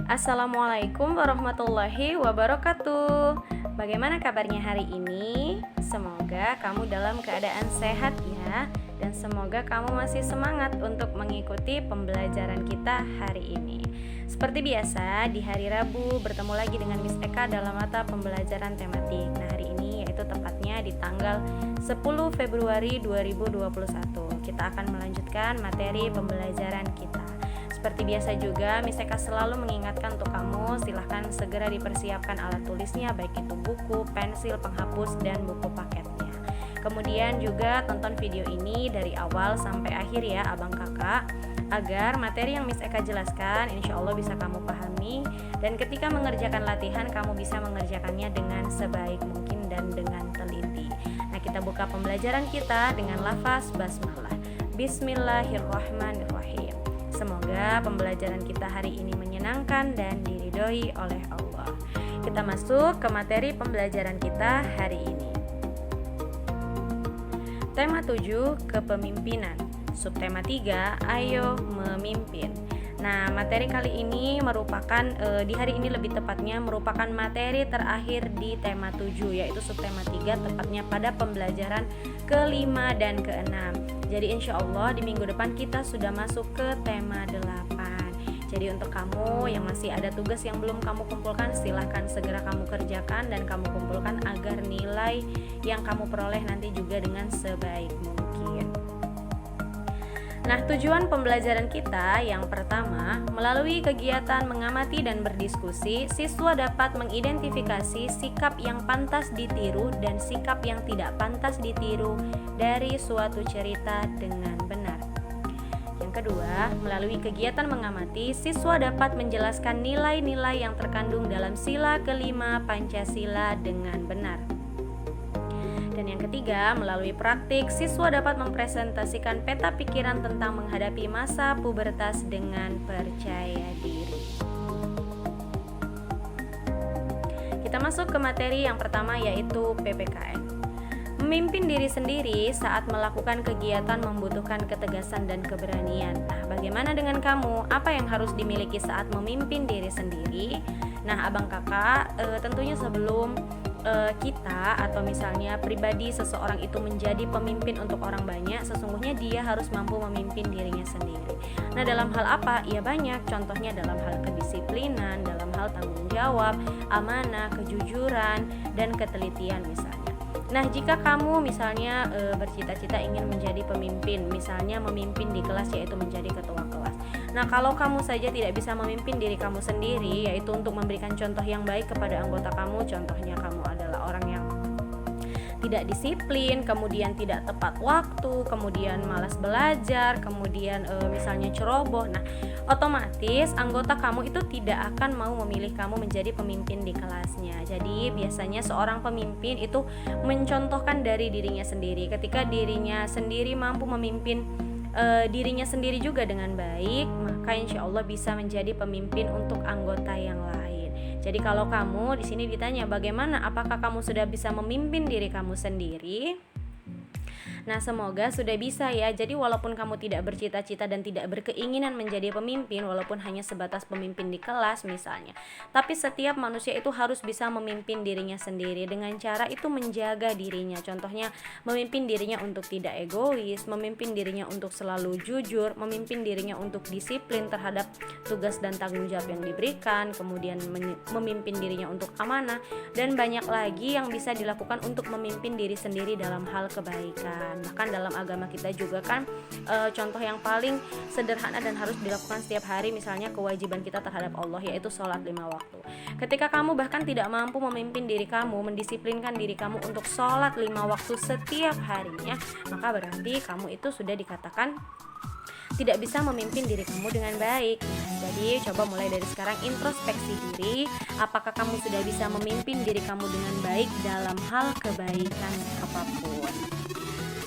Assalamualaikum warahmatullahi wabarakatuh. Bagaimana kabarnya hari ini? Semoga kamu dalam keadaan sehat ya. Dan semoga kamu masih semangat untuk mengikuti pembelajaran kita hari ini. Seperti biasa, di hari Rabu bertemu lagi dengan Miss Eka dalam mata pembelajaran tematik. Nah, hari ini yaitu tepatnya di tanggal 10 Februari 2021. Kita akan melanjutkan materi pembelajaran kita. Seperti biasa juga, Miss Eka selalu mengingatkan untuk kamu, silahkan segera dipersiapkan alat tulisnya, baik itu buku, pensil, penghapus, dan buku paketnya. Kemudian juga tonton video ini dari awal sampai akhir ya abang kakak, agar materi yang Miss Eka jelaskan insya Allah bisa kamu pahami, dan ketika mengerjakan latihan kamu bisa mengerjakannya dengan sebaik mungkin dan dengan teliti. Nah, kita buka pembelajaran kita dengan lafaz basmalah. Bismillahirrahmanirrahim. Semoga pembelajaran kita hari ini menyenangkan dan diridhoi oleh Allah. Kita masuk ke materi pembelajaran kita hari ini. Tema 7, kepemimpinan. Subtema 3, ayo memimpin. Nah, materi kali ini merupakan di hari ini lebih tepatnya merupakan materi terakhir di tema 7, yaitu subtema 3, tepatnya pada pembelajaran ke-5 dan ke-6. Jadi insya Allah di minggu depan kita sudah masuk ke tema 8. Jadi untuk kamu yang masih ada tugas yang belum kamu kumpulkan, silahkan segera kamu kerjakan dan kamu kumpulkan agar nilai yang kamu peroleh nanti juga dengan sebaik mungkin. Nah, tujuan pembelajaran kita yang pertama, melalui kegiatan mengamati dan berdiskusi, siswa dapat mengidentifikasi sikap yang pantas ditiru dan sikap yang tidak pantas ditiru dari suatu cerita dengan benar. Yang kedua, melalui kegiatan mengamati, siswa dapat menjelaskan nilai-nilai yang terkandung dalam sila kelima Pancasila dengan benar. Dan yang ketiga, melalui praktik, siswa dapat mempresentasikan peta pikiran tentang menghadapi masa pubertas dengan percaya diri. Kita masuk ke materi yang pertama, yaitu PPKN. Memimpin diri sendiri saat melakukan kegiatan membutuhkan ketegasan dan keberanian. Nah, bagaimana dengan kamu? Apa yang harus dimiliki saat memimpin diri sendiri? Nah, abang kakak, tentunya sebelum kita atau misalnya pribadi seseorang itu menjadi pemimpin untuk orang banyak, sesungguhnya dia harus mampu memimpin dirinya sendiri. Nah, dalam hal apa? Ya banyak, contohnya dalam hal kedisiplinan, dalam hal tanggung jawab, amanah, kejujuran, dan ketelitian misalnya. Nah, jika kamu misalnya bercita-cita ingin menjadi pemimpin, misalnya memimpin di kelas yaitu menjadi ketua kelas. Nah, kalau kamu saja tidak bisa memimpin diri kamu sendiri, yaitu untuk memberikan contoh yang baik kepada anggota kamu, contohnya kamu adalah orang yang tidak disiplin, kemudian tidak tepat waktu, kemudian malas belajar, kemudian misalnya ceroboh. Nah, otomatis anggota kamu itu tidak akan mau memilih kamu menjadi pemimpin di kelasnya. Jadi biasanya seorang pemimpin itu mencontohkan dari dirinya sendiri. Ketika dirinya sendiri mampu memimpin dirinya sendiri juga dengan baik, maka insya Allah bisa menjadi pemimpin untuk anggota yang lain. Jadi kalau kamu di sini ditanya bagaimana, apakah kamu sudah bisa memimpin diri kamu sendiri? Nah, semoga sudah bisa ya. Jadi walaupun kamu tidak bercita-cita dan tidak berkeinginan menjadi pemimpin, walaupun hanya sebatas pemimpin di kelas misalnya, tapi setiap manusia itu harus bisa memimpin dirinya sendiri dengan cara itu menjaga dirinya. Contohnya memimpin dirinya untuk tidak egois, memimpin dirinya untuk selalu jujur, memimpin dirinya untuk disiplin terhadap tugas dan tanggung jawab yang diberikan, kemudian memimpin dirinya untuk amanah, dan banyak lagi yang bisa dilakukan untuk memimpin diri sendiri dalam hal kebaikan. Bahkan dalam agama kita juga kan contoh yang paling sederhana dan harus dilakukan setiap hari, misalnya kewajiban kita terhadap Allah, yaitu sholat 5 waktu. Ketika kamu bahkan tidak mampu memimpin diri kamu, mendisiplinkan diri kamu untuk sholat 5 waktu setiap harinya, maka berarti kamu itu sudah dikatakan tidak bisa memimpin diri kamu dengan baik. Jadi coba mulai dari sekarang introspeksi diri, apakah kamu sudah bisa memimpin diri kamu dengan baik dalam hal kebaikan apapun.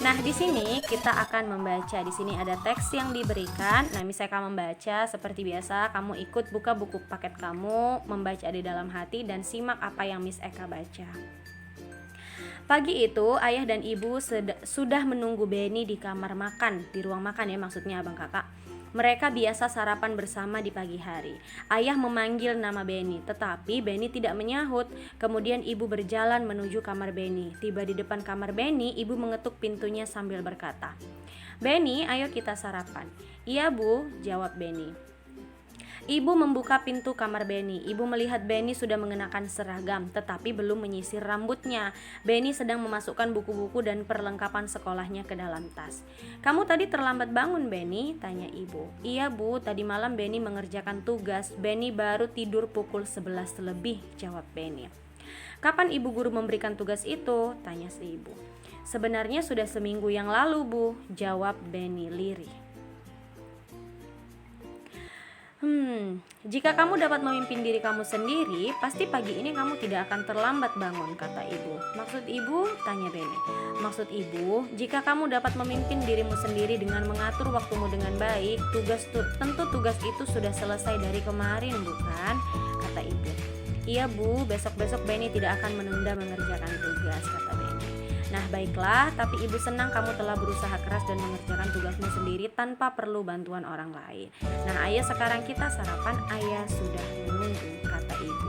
Nah, di sini kita akan membaca. Di sini ada teks yang diberikan. Nah, misalnya kamu membaca seperti biasa, kamu ikut buka buku paket kamu, membaca di dalam hati dan simak apa yang Miss Eka baca. Pagi itu, ayah dan ibu sudah menunggu Benny di kamar makan, di ruang makan ya maksudnya abang kakak. Mereka biasa sarapan bersama di pagi hari. Ayah memanggil nama Benny, tetapi Benny tidak menyahut. Kemudian ibu berjalan menuju kamar Benny. Tiba di depan kamar Benny, ibu mengetuk pintunya sambil berkata, "Benny, ayo kita sarapan." "Iya bu," jawab Benny. Ibu membuka pintu kamar Benny. Ibu melihat Benny sudah mengenakan seragam, tetapi belum menyisir rambutnya. Benny sedang memasukkan buku-buku dan perlengkapan sekolahnya ke dalam tas. "Kamu tadi terlambat bangun, Benny?" tanya ibu. "Iya bu, tadi malam Benny mengerjakan tugas. Benny baru tidur pukul 11 lebih," jawab Benny. "Kapan ibu guru memberikan tugas itu?" tanya si ibu. "Sebenarnya sudah seminggu yang lalu bu," jawab Benny lirih. Jika kamu dapat memimpin diri kamu sendiri, pasti pagi ini kamu tidak akan terlambat bangun," kata ibu. "Maksud ibu?" tanya Benny. "Maksud ibu, jika kamu dapat memimpin dirimu sendiri dengan mengatur waktumu dengan baik, tentu tugas itu sudah selesai dari kemarin, bukan?" kata ibu. "Iya bu, besok-besok Benny tidak akan menunda mengerjakan tugas," kata Benny. "Nah baiklah, tapi ibu senang kamu telah berusaha keras dan mengerjakan tugasmu sendiri tanpa perlu bantuan orang lain. Nah ayo sekarang kita sarapan, ayah sudah menunggu," kata ibu.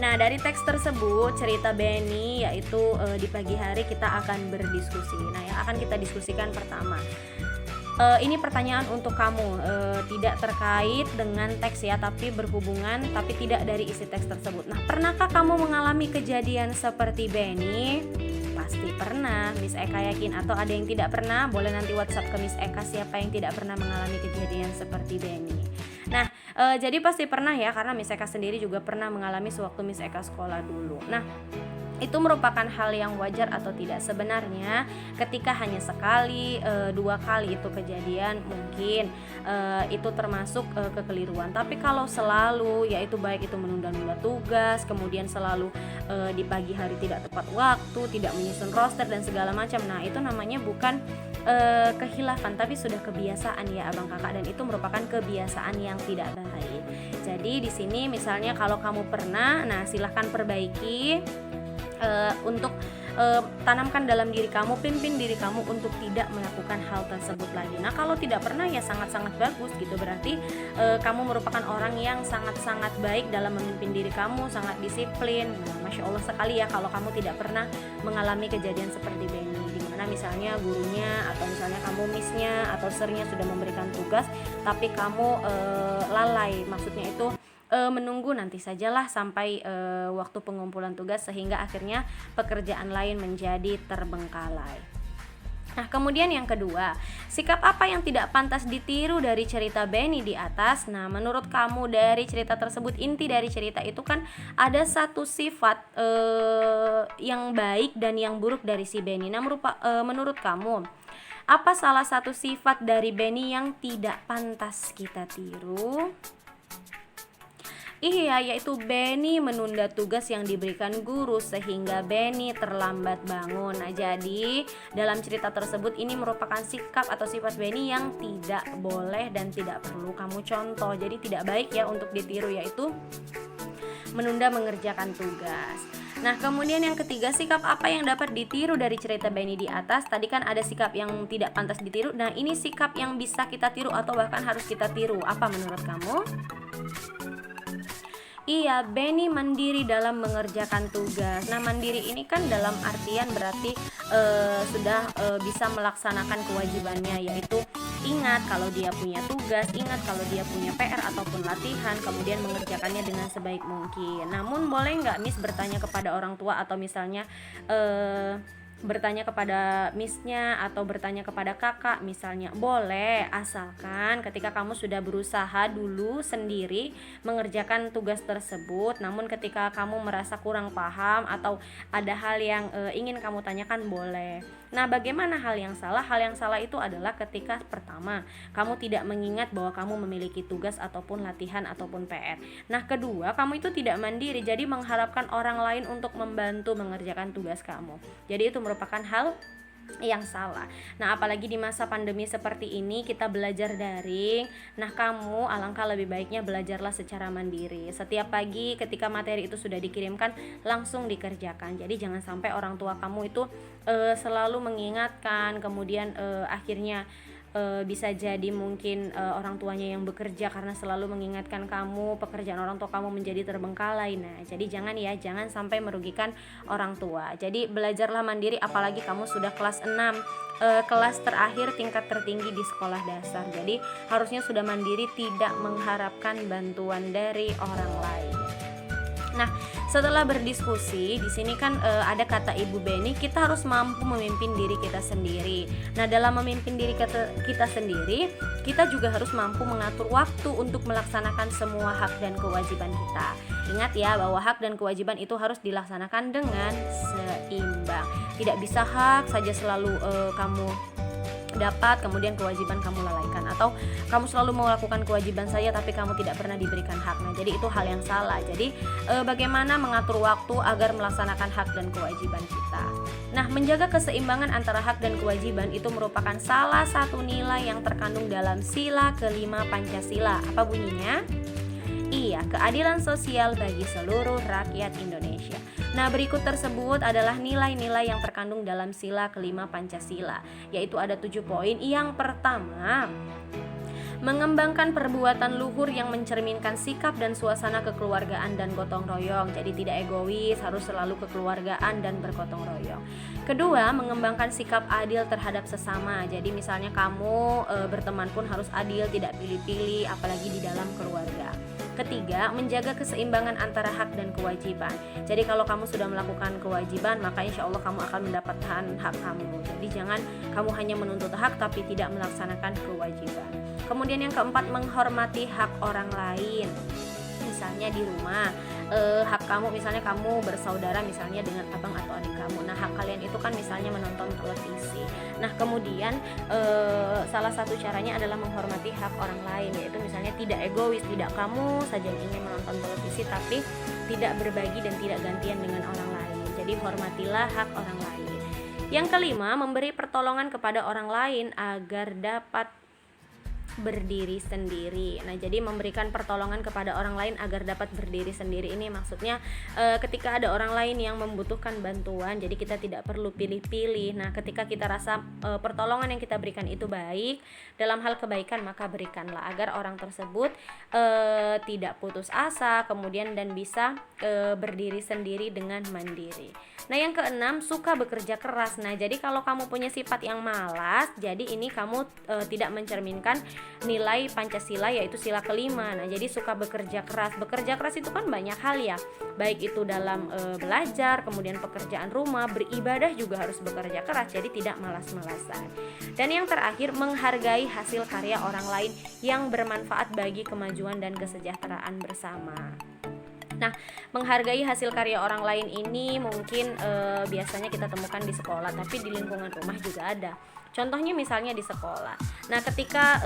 Nah dari teks tersebut cerita Benny yaitu di pagi hari kita akan berdiskusi. Nah yang akan kita diskusikan pertama, ini pertanyaan untuk kamu, tidak terkait dengan teks ya, tapi berhubungan tapi tidak dari isi teks tersebut. Nah, pernahkah kamu mengalami kejadian seperti Benny? Pasti pernah, Miss Eka yakin. Atau ada yang tidak pernah? Boleh nanti WhatsApp ke Miss Eka siapa yang tidak pernah mengalami kejadian seperti Benny. Nah, jadi pasti pernah ya, karena Miss Eka sendiri juga pernah mengalami sewaktu Miss Eka sekolah dulu. Nah, itu merupakan hal yang wajar atau tidak? Sebenarnya ketika hanya sekali, 2 kali itu kejadian mungkin itu termasuk kekeliruan. Tapi kalau selalu, yaitu baik itu menunda-nunda tugas, kemudian selalu di pagi hari tidak tepat waktu, tidak menyusun roster dan segala macam. Nah, itu namanya bukan kehilafan tapi sudah kebiasaan ya abang kakak, dan itu merupakan kebiasaan yang tidak baik. Jadi di sini misalnya kalau kamu pernah, nah silahkan perbaiki untuk tanamkan dalam diri kamu, pimpin diri kamu untuk tidak melakukan hal tersebut lagi. Nah kalau tidak pernah ya sangat-sangat bagus gitu, berarti kamu merupakan orang yang sangat-sangat baik dalam memimpin diri kamu, sangat disiplin. Nah, Masya Allah sekali ya kalau kamu tidak pernah mengalami kejadian seperti Benny, dimana misalnya gurunya atau misalnya kamu missnya atau sirnya sudah memberikan tugas tapi kamu lalai, maksudnya itu menunggu nanti sajalah sampai waktu pengumpulan tugas, sehingga akhirnya pekerjaan lain menjadi terbengkalai. Nah kemudian yang kedua, sikap apa yang tidak pantas ditiru dari cerita Benny di atas? Nah menurut kamu dari cerita tersebut, inti dari cerita itu kan ada satu sifat yang baik dan yang buruk dari si Benny. Nah menurut kamu, apa salah satu sifat dari Benny yang tidak pantas kita tiru? Iya, yaitu Benny menunda tugas yang diberikan guru sehingga Benny terlambat bangun. Nah, jadi dalam cerita tersebut ini merupakan sikap atau sifat Benny yang tidak boleh dan tidak perlu kamu contoh. Jadi tidak baik ya untuk ditiru, yaitu menunda mengerjakan tugas. Nah, kemudian yang ketiga, sikap apa yang dapat ditiru dari cerita Benny di atas? Tadi kan ada sikap yang tidak pantas ditiru. Nah, ini sikap yang bisa kita tiru atau bahkan harus kita tiru. Apa menurut kamu? Iya, Benny mandiri dalam mengerjakan tugas. Nah, mandiri ini kan dalam artian berarti sudah bisa melaksanakan kewajibannya, yaitu ingat kalau dia punya tugas, ingat kalau dia punya PR ataupun latihan, kemudian mengerjakannya dengan sebaik mungkin. Namun boleh nggak Miss bertanya kepada orang tua atau misalnya bertanya kepada missnya atau bertanya kepada kakak misalnya? Boleh, asalkan ketika kamu sudah berusaha dulu sendiri mengerjakan tugas tersebut, namun ketika kamu merasa kurang paham atau ada hal yang ingin kamu tanyakan, boleh. Nah, bagaimana hal yang salah? Hal yang salah itu adalah ketika pertama, kamu tidak mengingat bahwa kamu memiliki tugas ataupun latihan ataupun PR. Nah, kedua, kamu itu tidak mandiri, jadi mengharapkan orang lain untuk membantu mengerjakan tugas kamu. Jadi itu merupakan hal yang salah. Nah, apalagi di masa pandemi seperti ini kita belajar daring. Nah, kamu alangkah lebih baiknya belajarlah secara mandiri. Setiap pagi ketika materi itu sudah dikirimkan langsung dikerjakan. Jadi jangan sampai orang tua kamu itu selalu mengingatkan, kemudian akhirnya bisa jadi mungkin orang tuanya yang bekerja karena selalu mengingatkan kamu pekerjaan orang tua kamu menjadi terbengkalai. Nah, jadi jangan sampai merugikan orang tua. Jadi belajarlah mandiri, apalagi kamu sudah kelas 6, kelas terakhir tingkat tertinggi di sekolah dasar. Jadi harusnya sudah mandiri, tidak mengharapkan bantuan dari orang lain. Nah, setelah berdiskusi di sini kan ada kata Ibu Beni, kita harus mampu memimpin diri kita sendiri. Nah, dalam memimpin diri kita sendiri, kita juga harus mampu mengatur waktu untuk melaksanakan semua hak dan kewajiban kita. Ingat ya, bahwa hak dan kewajiban itu harus dilaksanakan dengan seimbang. Tidak bisa hak saja selalu kamu dapat, kemudian kewajiban kamu lalaikan, atau kamu selalu melakukan kewajiban saja tapi kamu tidak pernah diberikan hak. Nah, jadi itu hal yang salah. Jadi bagaimana mengatur waktu agar melaksanakan hak dan kewajiban kita. Nah, menjaga keseimbangan antara hak dan kewajiban itu merupakan salah satu nilai yang terkandung dalam sila kelima Pancasila. Apa bunyinya? Iya, keadilan sosial bagi seluruh rakyat Indonesia. Nah, berikut tersebut adalah nilai-nilai yang terkandung dalam sila kelima Pancasila, yaitu ada 7 poin. Yang pertama, mengembangkan perbuatan luhur yang mencerminkan sikap dan suasana kekeluargaan dan gotong royong. Jadi tidak egois, harus selalu kekeluargaan dan bergotong royong. Kedua, mengembangkan sikap adil terhadap sesama. Jadi misalnya kamu berteman pun harus adil, tidak pilih-pilih, apalagi di dalam keluarga. Ketiga, menjaga keseimbangan antara hak dan kewajiban. Jadi kalau kamu sudah melakukan kewajiban, maka insya Allah kamu akan mendapatkan hak kamu. Jadi jangan kamu hanya menuntut hak tapi tidak melaksanakan kewajiban. Kemudian yang keempat, menghormati hak orang lain. Misalnya di rumah, hak kamu, misalnya kamu bersaudara misalnya dengan abang atau adik kamu. Nah, hak kalian itu kan misalnya menonton televisi. Nah, kemudian salah satu caranya adalah menghormati hak orang lain, yaitu misalnya tidak egois, tidak kamu saja yang ingin menonton televisi tapi tidak berbagi dan tidak gantian dengan orang lain. Jadi hormatilah hak orang lain. Yang kelima, memberi pertolongan kepada orang lain agar dapat berdiri sendiri. Nah, jadi memberikan pertolongan kepada orang lain agar dapat berdiri sendiri ini maksudnya ketika ada orang lain yang membutuhkan bantuan, jadi kita tidak perlu pilih-pilih. Nah, ketika kita rasa pertolongan yang kita berikan itu baik dalam hal kebaikan, maka berikanlah agar orang tersebut tidak putus asa kemudian dan bisa berdiri sendiri dengan mandiri. Nah, yang keenam, suka bekerja keras. Nah, jadi kalau kamu punya sifat yang malas, jadi ini kamu tidak mencerminkan nilai Pancasila, yaitu sila kelima. Nah, jadi suka bekerja keras. Bekerja keras itu kan banyak hal ya, baik itu dalam belajar, kemudian pekerjaan rumah, beribadah juga harus bekerja keras. Jadi tidak malas-malasan. Dan yang terakhir, menghargai hasil karya orang lain yang bermanfaat bagi kemajuan dan kesejahteraan bersama. Nah, menghargai hasil karya orang lain ini mungkin biasanya kita temukan di sekolah, tapi di lingkungan rumah juga ada. Contohnya misalnya di sekolah. Nah, ketika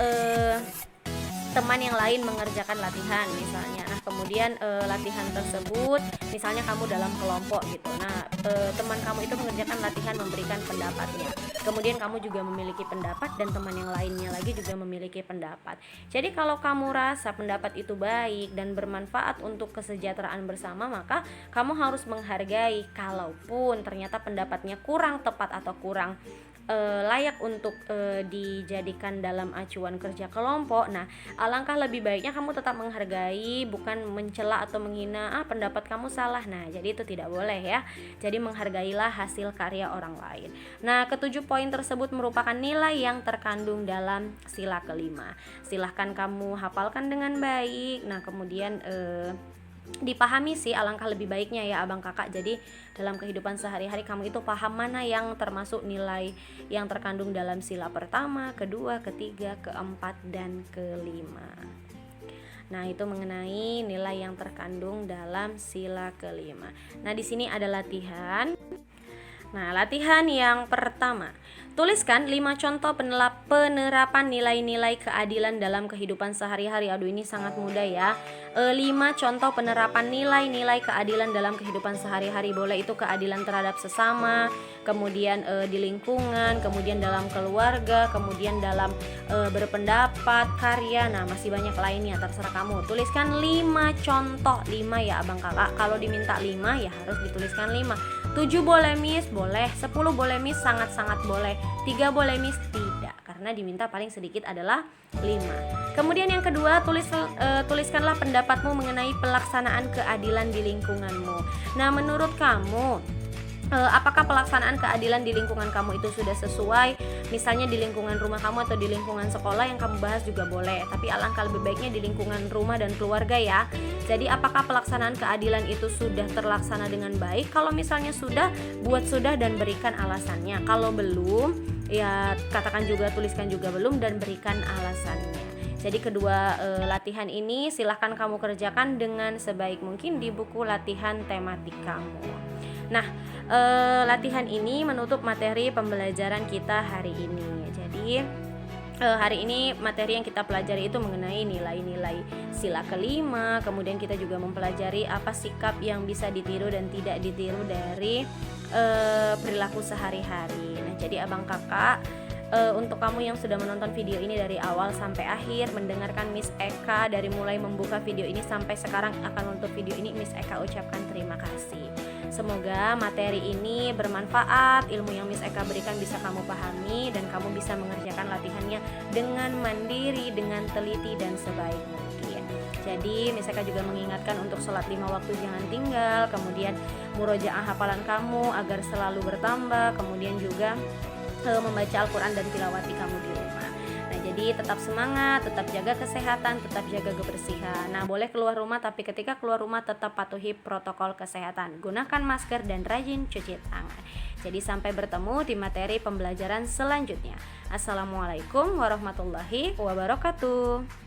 teman yang lain mengerjakan latihan misalnya, nah kemudian latihan tersebut misalnya kamu dalam kelompok gitu. Nah, teman kamu itu mengerjakan latihan memberikan pendapatnya. Kemudian kamu juga memiliki pendapat dan teman yang lainnya lagi juga memiliki pendapat. Jadi kalau kamu rasa pendapat itu baik dan bermanfaat untuk kesejahteraan bersama, maka kamu harus menghargai. Kalaupun ternyata pendapatnya kurang tepat atau kurang layak untuk dijadikan dalam acuan kerja kelompok, nah alangkah lebih baiknya kamu tetap menghargai, bukan mencela atau menghina, pendapat kamu salah. Nah, jadi itu tidak boleh ya. Jadi menghargailah hasil karya orang lain. Nah, ketujuh poin tersebut merupakan nilai yang terkandung dalam sila kelima. Silahkan kamu hafalkan dengan baik. Nah, kemudian dipahami sih, alangkah lebih baiknya ya abang kakak. Jadi dalam kehidupan sehari-hari kamu itu paham mana yang termasuk nilai yang terkandung dalam sila pertama, kedua, ketiga, keempat, dan kelima. Nah, itu mengenai nilai yang terkandung dalam sila kelima. Nah, di sini ada latihan. Nah, latihan yang pertama, tuliskan 5 contoh penerapan nilai-nilai keadilan dalam kehidupan sehari-hari. Aduh, ini sangat mudah ya. 5 contoh penerapan nilai-nilai keadilan dalam kehidupan sehari-hari. Boleh itu keadilan terhadap sesama, kemudian di lingkungan, kemudian dalam keluarga, kemudian dalam berpendapat, karya. Nah, masih banyak lainnya, terserah kamu. Tuliskan 5 contoh, 5 ya abang kakak. Kalau diminta 5 ya harus dituliskan 5. 7 boleh miss, boleh. 10 boleh miss, sangat-sangat boleh. 3 boleh miss, tidak. karena diminta paling sedikit adalah 5. Kemudian yang kedua, tuliskanlah pendapatmu mengenai pelaksanaan keadilan di lingkunganmu. Nah, menurut kamu apakah pelaksanaan keadilan di lingkungan kamu itu sudah sesuai? Misalnya di lingkungan rumah kamu atau di lingkungan sekolah, yang kamu bahas juga boleh, tapi alangkah lebih baiknya di lingkungan rumah dan keluarga ya. Jadi apakah pelaksanaan keadilan itu sudah terlaksana dengan baik? Kalau misalnya sudah, buat sudah dan berikan alasannya. Kalau belum, ya katakan juga, tuliskan juga belum dan berikan alasannya. Jadi kedua latihan ini silahkan kamu kerjakan dengan sebaik mungkin di buku latihan tematik kamu. Nah, latihan ini menutup materi pembelajaran kita hari ini. Jadi hari ini materi yang kita pelajari itu mengenai nilai-nilai sila kelima. Kemudian kita juga mempelajari apa sikap yang bisa ditiru dan tidak ditiru dari perilaku sehari-hari. Nah, jadi abang kakak, untuk kamu yang sudah menonton video ini dari awal sampai akhir, mendengarkan Miss Eka dari mulai membuka video ini sampai sekarang akan menutup video ini, Miss Eka ucapkan terima kasih. Semoga materi ini bermanfaat, ilmu yang Miss Eka berikan bisa kamu pahami dan kamu bisa mengerjakan latihannya dengan mandiri, dengan teliti dan sebaik mungkin. Jadi Miss Eka juga mengingatkan untuk sholat 5 waktu jangan tinggal, kemudian murojaah hafalan kamu agar selalu bertambah, kemudian juga membaca Al-Quran dan tilawati kamu di rumah. Nah, jadi tetap semangat, tetap jaga kesehatan, tetap jaga kebersihan. Nah, boleh keluar rumah, tapi ketika keluar rumah tetap patuhi protokol kesehatan. Gunakan masker dan rajin cuci tangan. Jadi sampai bertemu di materi pembelajaran selanjutnya. Assalamualaikum warahmatullahi wabarakatuh.